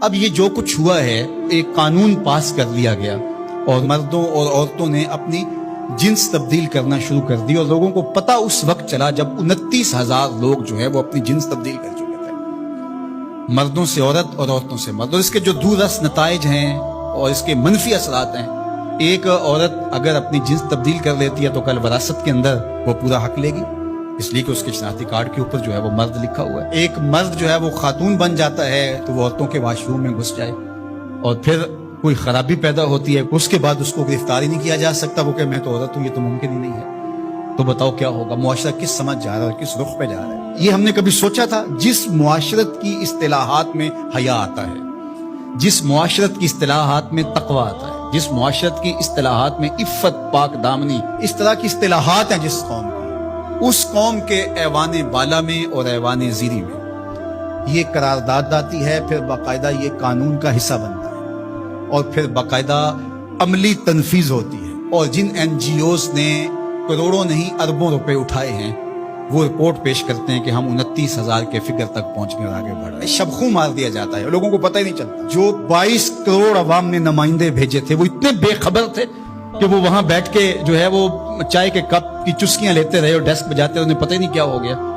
اب یہ جو کچھ ہوا ہے ایک قانون پاس کر لیا گیا اور مردوں اور عورتوں نے اپنی جنس تبدیل کرنا شروع کر دی اور لوگوں کو پتہ اس وقت چلا جب 29,000 لوگ جو ہے وہ اپنی جنس تبدیل کر چکے تھے، مردوں سے عورت اور عورتوں سے مرد۔ اور اس کے جو دوررس نتائج ہیں اور اس کے منفی اثرات ہیں، ایک عورت اگر اپنی جنس تبدیل کر لیتی ہے تو کل وراثت کے اندر وہ پورا حق لے گی، اس لیے کہ اس کے شناختی کارڈ کے اوپر جو ہے وہ مرد لکھا ہوا ہے۔ ایک مرد جو ہے وہ خاتون بن جاتا ہے تو وہ عورتوں کے واش روم میں گھس جائے اور پھر کوئی خرابی پیدا ہوتی ہے، اس کے بعد اس کو گرفتار ہی نہیں کیا جا سکتا، وہ کہ میں تو عورت ہوں، یہ تو ممکن ہی نہیں ہے۔ تو بتاؤ کیا ہوگا؟ معاشرہ کس سمجھ جا رہا ہے اور کس رخ پہ جا رہا ہے؟ یہ ہم نے کبھی سوچا تھا؟ جس معاشرت کی اصطلاحات میں حیا آتا ہے، جس معاشرت کی اصطلاحات میں تقوی آتا ہے، جس معاشرت کی اصطلاحات میں عفت، پاک دامنی، اس طرح کی اصطلاحات ہیں جس قوم کی، اس قوم کے ایوان بالا میں اور ایوان زیری میں یہ قرارداد آتی ہے، پھر باقاعدہ یہ قانون کا حصہ بنتا ہے اور پھر باقاعدہ عملی تنفیذ ہوتی ہے۔ اور جن این جی اوز نے کروڑوں نہیں اربوں روپے اٹھائے ہیں وہ رپورٹ پیش کرتے ہیں کہ ہم 29,000 کے فگر تک پہنچ کر آگے بڑھ رہے ہیں۔ شبخوں مار دیا جاتا ہے، لوگوں کو پتہ ہی نہیں چلتا۔ جو 22 کروڑ عوام نے نمائندے بھیجے تھے وہ اتنے بے خبر تھے کہ وہ وہاں بیٹھ کے جو ہے وہ چائے کے کپ کی چسکیاں لیتے رہے اور ڈیسک بجاتے رہے، انہیں پتہ ہی نہیں کیا ہو گیا۔